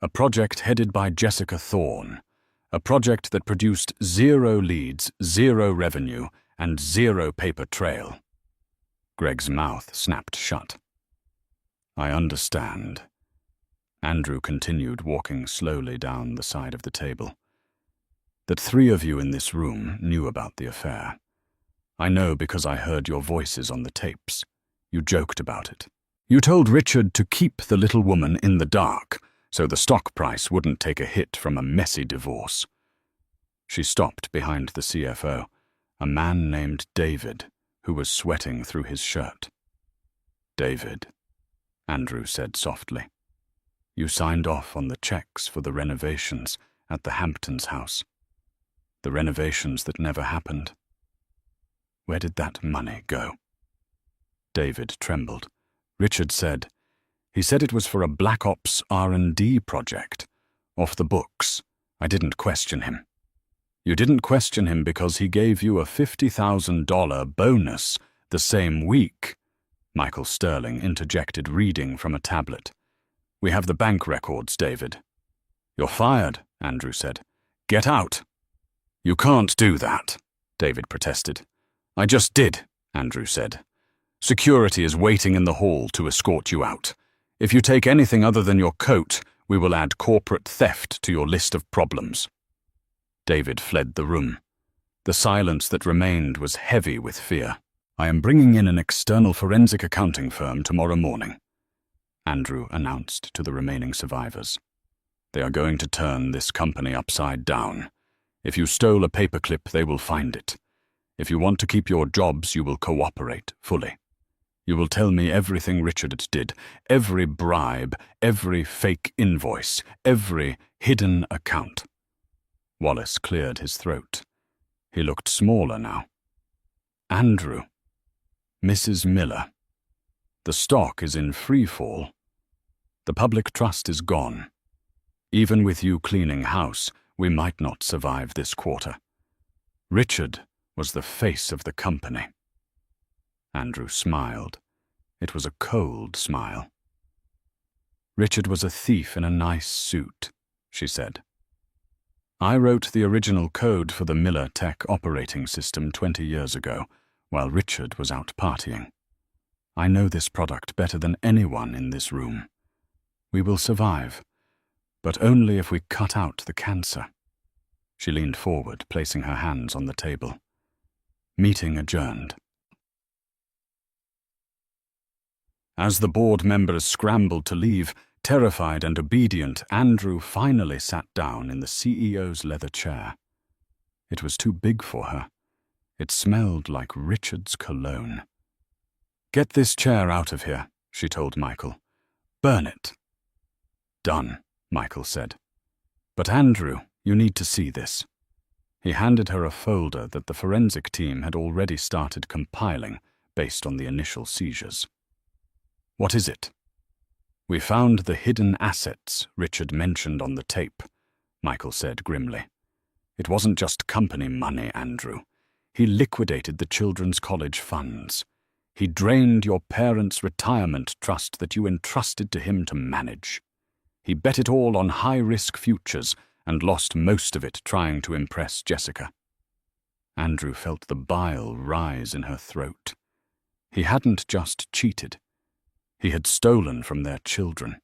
"A project headed by Jessica Thorne. A project that produced 0 leads, 0 revenue, and 0 paper trail." Greg's mouth snapped shut. "I understand." Andrew continued walking slowly down the side of the table. "That 3 of you in this room knew about the affair. I know because I heard your voices on the tapes. You joked about it. You told Richard to keep the little woman in the dark so the stock price wouldn't take a hit from a messy divorce." She stopped behind the CFO, a man named David, who was sweating through his shirt. "David," Andrew said softly, "you signed off on the checks for the renovations at the Hamptons house. The renovations that never happened. Where did that money go?" David trembled. "Richard said. He said it was for a Black Ops R&D project. Off the books. I didn't question him." "You didn't question him because he gave you a $50,000 bonus the same week," Michael Sterling interjected, reading from a tablet. "We have the bank records, David." "You're fired," Andrew said. "Get out." "You can't do that," David protested. "I just did," Andrew said. "Security is waiting in the hall to escort you out. If you take anything other than your coat, we will add corporate theft to your list of problems." David fled the room. The silence that remained was heavy with fear. "I am bringing in an external forensic accounting firm tomorrow morning," Andrew announced to the remaining survivors. "They are going to turn this company upside down. If you stole a paperclip, they will find it. If you want to keep your jobs, you will cooperate fully. You will tell me everything Richard did, every bribe, every fake invoice, every hidden account." Wallace cleared his throat. He looked smaller now. "Andrew, Mrs. Miller, the stock is in free fall. The public trust is gone. Even with you cleaning house, we might not survive this quarter. Richard was the face of the company." Andrew smiled. It was a cold smile. "Richard was a thief in a nice suit," she said. "I wrote the original code for the Miller Tech operating system 20 years ago, while Richard was out partying. I know this product better than anyone in this room. We will survive, but only if we cut out the cancer." She leaned forward, placing her hands on the table. Meeting adjourned. As the board members scrambled to leave, terrified and obedient, Andrew finally sat down in the CEO's leather chair. It was too big for her. It smelled like Richard's cologne. "Get this chair out of here," she told Michael. "Burn it." "Done," Michael said. "But Andrew, you need to see this." He handed her a folder that the forensic team had already started compiling based on the initial seizures. "What is it?" "We found the hidden assets Richard mentioned on the tape," Michael said grimly. "It wasn't just company money, Andrew. He liquidated the children's college funds. He drained your parents' retirement trust that you entrusted to him to manage. He bet it all on high-risk futures and lost most of it trying to impress Jessica." Andrew felt the bile rise in her throat. He hadn't just cheated. He had stolen from their children.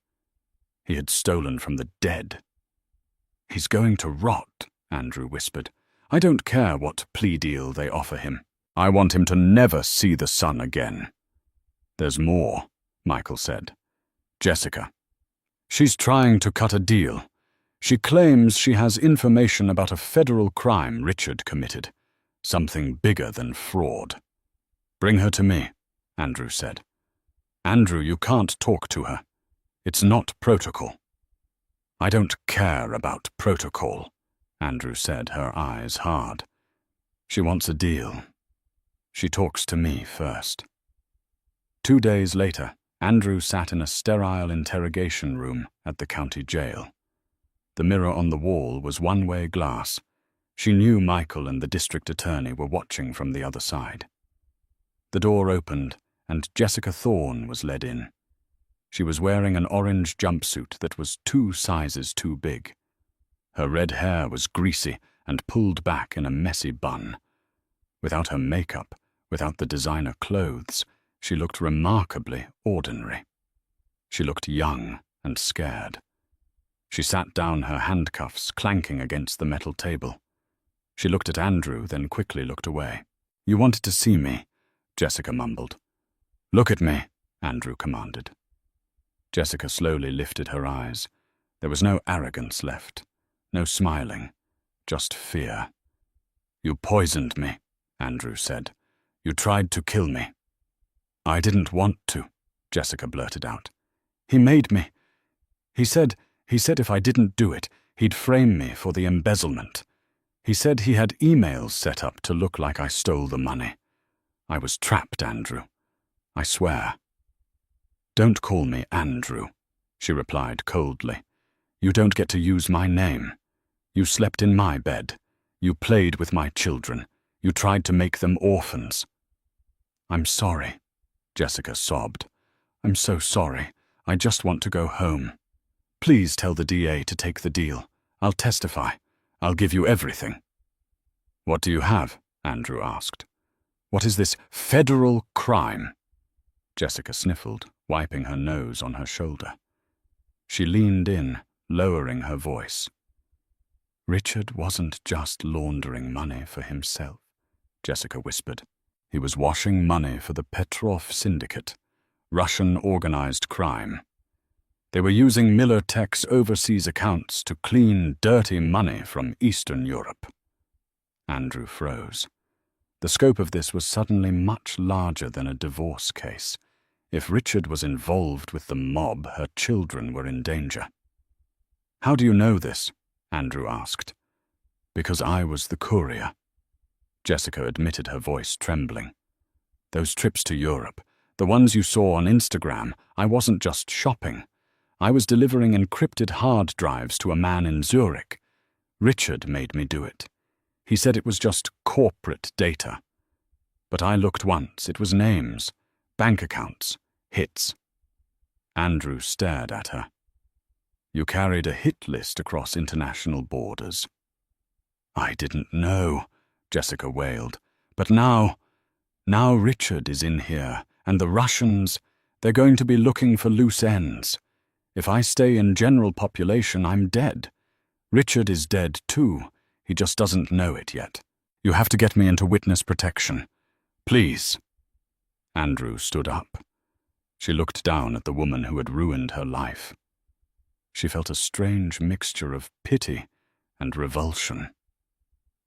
He had stolen from the dead. "He's going to rot," Andrew whispered. "I don't care what plea deal they offer him. I want him to never see the sun again." "There's more," Michael said. "Jessica. She's trying to cut a deal. She claims she has information about a federal crime Richard committed, something bigger than fraud." "Bring her to me," Andrew said. "Andrew, you can't talk to her. It's not protocol." "I don't care about protocol," Andrew said, her eyes hard. "She wants a deal. She talks to me first." 2 days later, Andrew sat in a sterile interrogation room at the county jail. The mirror on the wall was one-way glass. She knew Michael and the district attorney were watching from the other side. The door opened, and Jessica Thorne was led in. She was wearing an orange jumpsuit that was 2 sizes too big. Her red hair was greasy and pulled back in a messy bun. Without her makeup, without the designer clothes, she looked remarkably ordinary. She looked young and scared. She sat down, her handcuffs clanking against the metal table. She looked at Andrew, then quickly looked away. "You wanted to see me," Jessica mumbled. "Look at me," Andrew commanded. Jessica slowly lifted her eyes. There was no arrogance left, no smiling, just fear. "You poisoned me," Andrew said. "You tried to kill me." "I didn't want to," Jessica blurted out. "He made me. He said if I didn't do it, he'd frame me for the embezzlement. He said he had emails set up to look like I stole the money. I was trapped, Andrew. I swear." "Don't call me Andrew," she replied coldly. "You don't get to use my name. You slept in my bed. You played with my children. You tried to make them orphans." "I'm sorry," Jessica sobbed. "I'm so sorry. I just want to go home. Please tell the DA to take the deal. I'll testify. I'll give you everything." "What do you have?" Andrew asked. "What is this federal crime?" Jessica sniffled, wiping her nose on her shoulder. She leaned in, lowering her voice. Richard wasn't just laundering money for himself, Jessica whispered. He was washing money for the Petrov Syndicate, Russian organized crime. They were using Miller Tech's overseas accounts to clean dirty money from Eastern Europe. Andrew froze. The scope of this was suddenly much larger than a divorce case. If Richard was involved with the mob, her children were in danger. "How do you know this?" Andrew asked. "Because I was the courier." Jessica admitted, her voice trembling. "Those trips to Europe, the ones you saw on Instagram, I wasn't just shopping. I was delivering encrypted hard drives to a man in Zurich. Richard made me do it. He said it was just corporate data. But I looked once. It was names, bank accounts, hits." Andrew stared at her. "You carried a hit list across international borders." "I didn't know," Jessica wailed. "But now Richard is in here, and the Russians, they're going to be looking for loose ends. If I stay in general population, I'm dead. Richard is dead too. He just doesn't know it yet. You have to get me into witness protection. Please." Andrew stood up. She looked down at the woman who had ruined her life. She felt a strange mixture of pity and revulsion.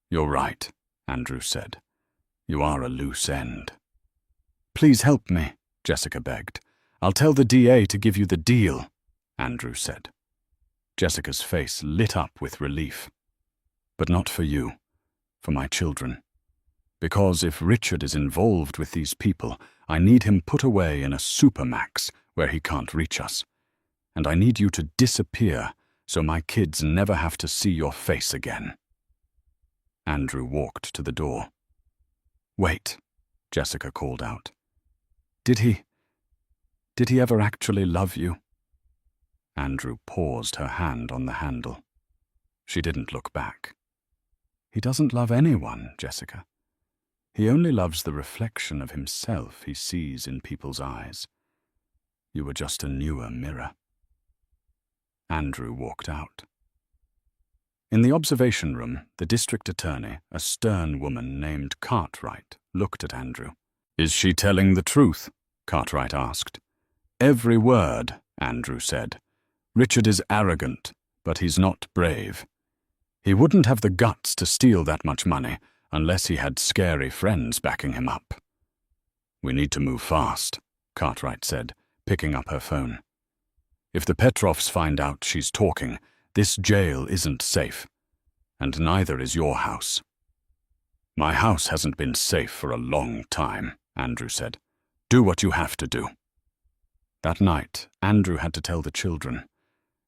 "You're right," Andrew said. "You are a loose end." "Please help me," Jessica begged. "I'll tell the DA to give you the deal," Andrew said. Jessica's face lit up with relief. "But not for you, for my children. Because if Richard is involved with these people, I need him put away in a supermax where he can't reach us. And I need you to disappear so my kids never have to see your face again." Andrew walked to the door. "Wait," Jessica called out. Did he ever actually love you?" Andrew paused, her hand on the handle. She didn't look back. "He doesn't love anyone, Jessica. He only loves the reflection of himself he sees in people's eyes. You were just a newer mirror." Andrew walked out. In the observation room, the district attorney, a stern woman named Cartwright, looked at Andrew. "Is she telling the truth?" Cartwright asked. "Every word," Andrew said. "Richard is arrogant, but he's not brave. He wouldn't have the guts to steal that much money unless he had scary friends backing him up." "We need to move fast," Cartwright said, picking up her phone. "If the Petrovs find out she's talking, this jail isn't safe. And neither is your house." "My house hasn't been safe for a long time," Andrew said. "Do what you have to do." That night, Andrew had to tell the children.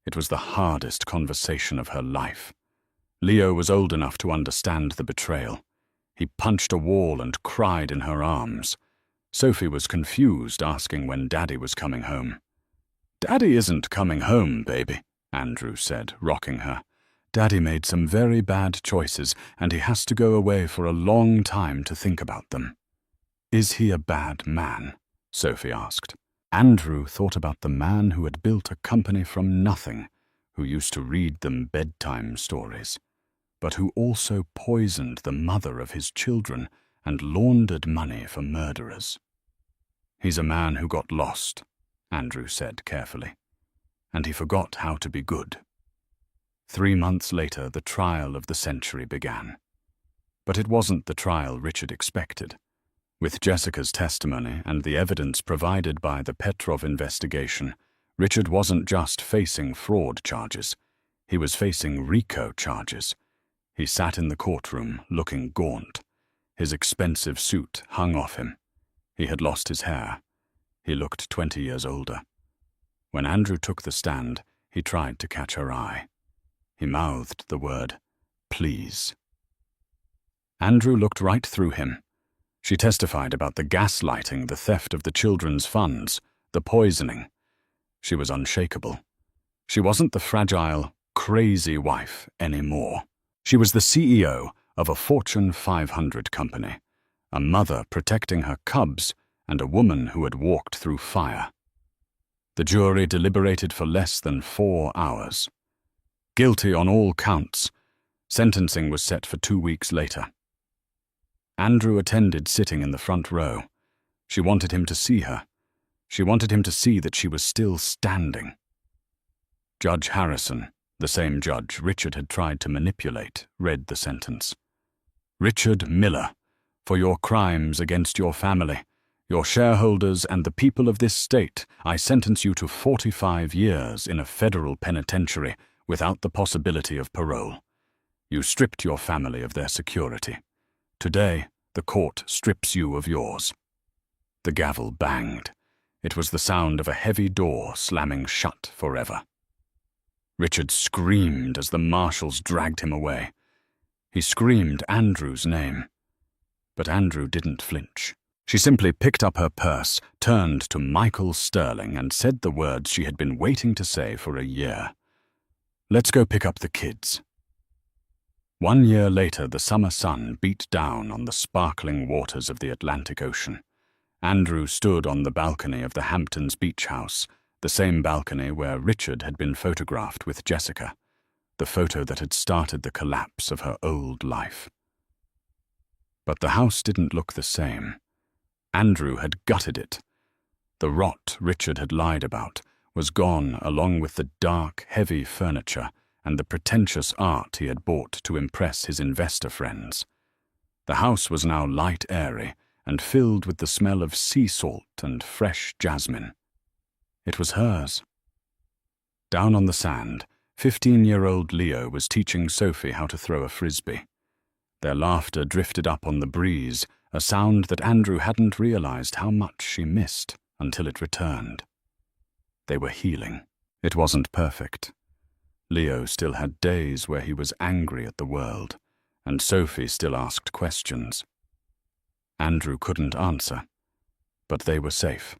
It was the hardest conversation of her life. Leo was old enough to understand the betrayal. He punched a wall and cried in her arms. Sophie was confused, asking when Daddy was coming home. "Daddy isn't coming home, baby," Andrew said, rocking her. "Daddy made some very bad choices, and he has to go away for a long time to think about them." "Is he a bad man?" Sophie asked. Andrew thought about the man who had built a company from nothing, who used to read them bedtime stories, but who also poisoned the mother of his children and laundered money for murderers. "He's a man who got lost," Andrew said carefully, "and he forgot how to be good." 3 months later, the trial of the century began. But it wasn't the trial Richard expected. With Jessica's testimony and the evidence provided by the Petrov investigation, Richard wasn't just facing fraud charges. He was facing RICO charges. He sat in the courtroom, looking gaunt. His expensive suit hung off him. He had lost his hair. He looked 20 years older. When Andrew took the stand, he tried to catch her eye. He mouthed the word, "Please." Andrew looked right through him. She testified about the gaslighting, the theft of the children's funds, the poisoning. She was unshakable. She wasn't the fragile, crazy wife anymore. She was the CEO of a Fortune 500 company, a mother protecting her cubs, and a woman who had walked through fire. The jury deliberated for less than 4 hours. Guilty on all counts, Sentencing was set for 2 weeks later. Andrew attended, sitting in the front row. She wanted him to see her. She wanted him to see that she was still standing. Judge Harrison, the same judge Richard had tried to manipulate, read the sentence. Richard Miller, for your crimes against your family, your shareholders, and the people of this state, I sentence you to 45 years in a federal penitentiary without the possibility of parole. You stripped your family of their security. Today, the court strips you of yours. The gavel banged. It was the sound of a heavy door slamming shut forever. Richard screamed as the marshals dragged him away. He screamed Andrew's name. But Andrew didn't flinch. She simply picked up her purse, turned to Michael Sterling, and said the words she had been waiting to say for a year. Let's go pick up the kids. 1 year later, the summer sun beat down on the sparkling waters of the Atlantic Ocean. Andrew stood on the balcony of the Hamptons beach house, the same balcony where Richard had been photographed with Jessica, the photo that had started the collapse of her old life. But the house didn't look the same. Andrew had gutted it. The rot Richard had lied about was gone, along with the dark, heavy furniture and the pretentious art he had bought to impress his investor friends. The house was now light, airy, and filled with the smell of sea salt and fresh jasmine. It was hers. Down on the sand, 15-year-old Leo was teaching Sophie how to throw a frisbee. Their laughter drifted up on the breeze, a sound that Andrew hadn't realized how much she missed until it returned. They were healing. It wasn't perfect. Leo still had days where he was angry at the world, and Sophie still asked questions. Andrew couldn't answer, but they were safe.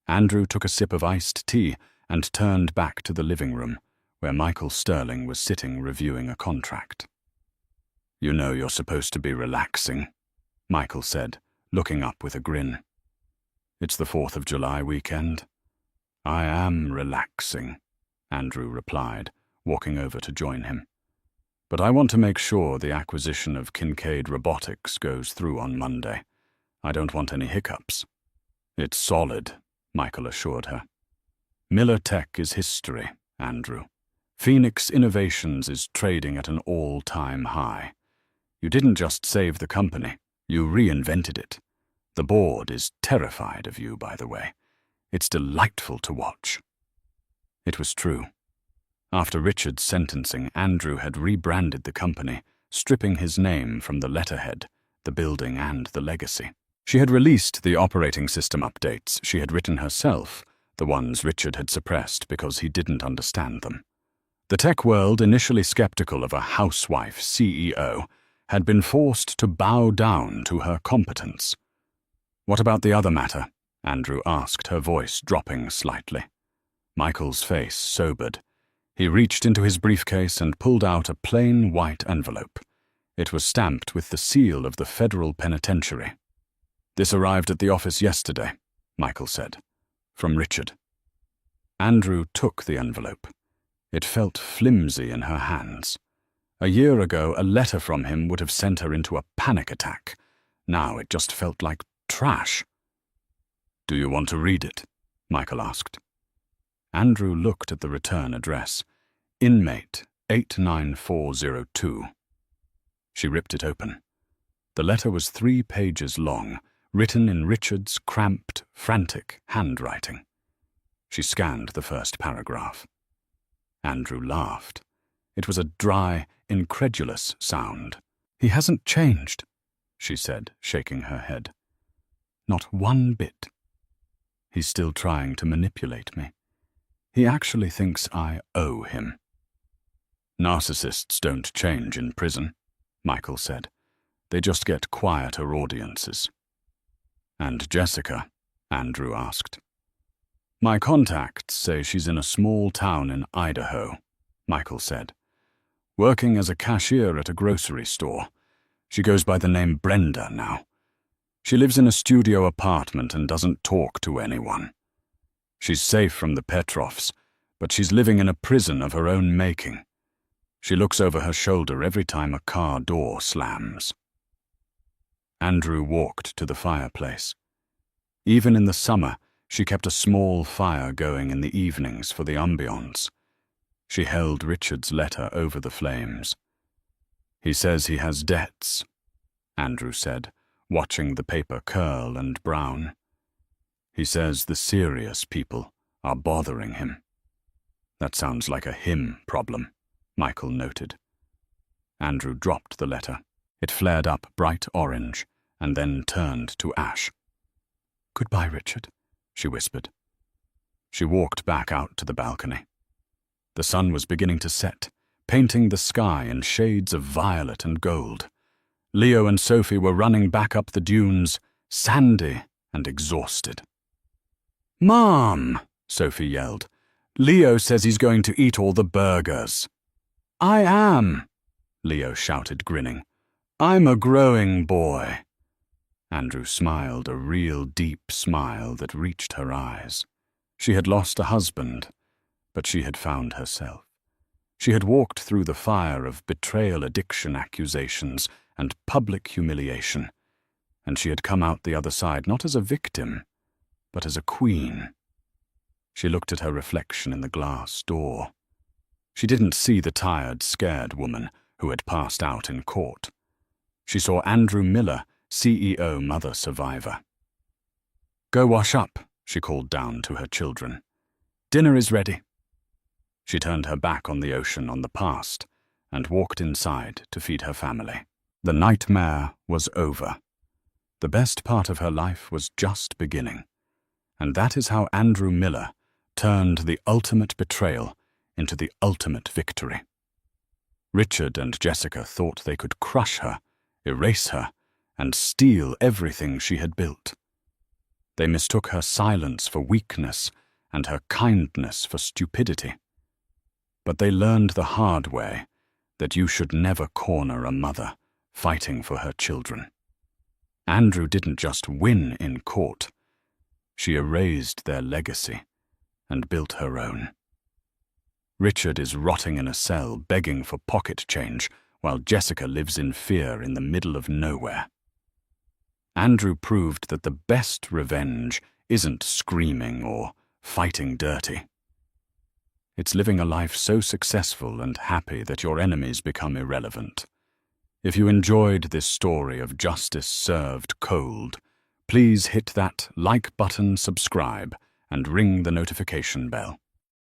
Andrew took a sip of iced tea and turned back to the living room, where Michael Sterling was sitting reviewing a contract. You know you're supposed to be relaxing, Michael said, looking up with a grin. It's the 4th of July weekend. I am relaxing, Andrew replied, walking over to join him. But I want to make sure the acquisition of Kincaid Robotics goes through on Monday. I don't want any hiccups. It's solid, Michael assured her. Miller Tech is history, Andrew. Phoenix Innovations is trading at an all-time high. You didn't just save the company, you reinvented it. The board is terrified of you, by the way. It's delightful to watch. It was true. After Richard's sentencing, Andrew had rebranded the company, stripping his name from the letterhead, the building, and the legacy. She had released the operating system updates she had written herself, the ones Richard had suppressed because he didn't understand them. The tech world, initially skeptical of a housewife CEO, had been forced to bow down to her competence. What about the other matter? Andrew asked, her voice dropping slightly. Michael's face sobered. He reached into his briefcase and pulled out a plain white envelope. It was stamped with the seal of the federal penitentiary. This arrived at the office yesterday, Michael said. From Richard. Andrew took the envelope. It felt flimsy in her hands. A year ago, a letter from him would have sent her into a panic attack. Now it just felt like trash. Do you want to read it? Michael asked. Andrew looked at the return address. Inmate 89402. She ripped it open. The letter was 3 pages long, written in Richard's cramped, frantic handwriting. She scanned the first paragraph. Andrew laughed. It was a dry, incredulous sound. He hasn't changed, she said, shaking her head. Not one bit. He's still trying to manipulate me. He actually thinks I owe him. Narcissists don't change in prison, Michael said. They just get quieter audiences. And Jessica? Andrew asked. My contacts say she's in a small town in Idaho, Michael said. Working as a cashier at a grocery store. She goes by the name Brenda now. She lives in a studio apartment and doesn't talk to anyone. She's safe from the Petrovs, but she's living in a prison of her own making. She looks over her shoulder every time a car door slams. Andrew walked to the fireplace. Even in the summer, she kept a small fire going in the evenings for the ambiance. She held Richard's letter over the flames. "He says he has debts," Andrew said, watching the paper curl and brown. "He says the serious people are bothering him." "That sounds like a him problem," Michael noted. Andrew dropped the letter. It flared up bright orange and then turned to ash. "Goodbye, Richard," she whispered. She walked back out to the balcony. The sun was beginning to set, painting the sky in shades of violet and gold. Leo and Sophie were running back up the dunes, sandy and exhausted. "Mom!" Sophie yelled. "Leo says he's going to eat all the burgers." "I am," Leo shouted, grinning. "I'm a growing boy." Andrew smiled, a real deep smile that reached her eyes. She had lost a husband, but she had found herself. She had walked through the fire of betrayal, addiction accusations, and public humiliation, and she had come out the other side not as a victim, but as a queen. She looked at her reflection in the glass door. She didn't see the tired, scared woman who had passed out in court. She saw Andrew Miller, CEO mother survivor. "Go wash up," she called down to her children. "Dinner is ready." She turned her back on the ocean, on the past, and walked inside to feed her family. The nightmare was over. The best part of her life was just beginning. And that is how Andrew Miller turned the ultimate betrayal into the ultimate victory. Richard and Jessica thought they could crush her, erase her, and steal everything she had built. They mistook her silence for weakness and her kindness for stupidity. But they learned the hard way that you should never corner a mother fighting for her children. Andrew didn't just win in court. She erased their legacy and built her own. Richard is rotting in a cell begging for pocket change while Jessica lives in fear in the middle of nowhere. Andrew proved that the best revenge isn't screaming or fighting dirty. It's living a life so successful and happy that your enemies become irrelevant. If you enjoyed this story of justice served cold, please hit that like button, subscribe, and ring the notification bell.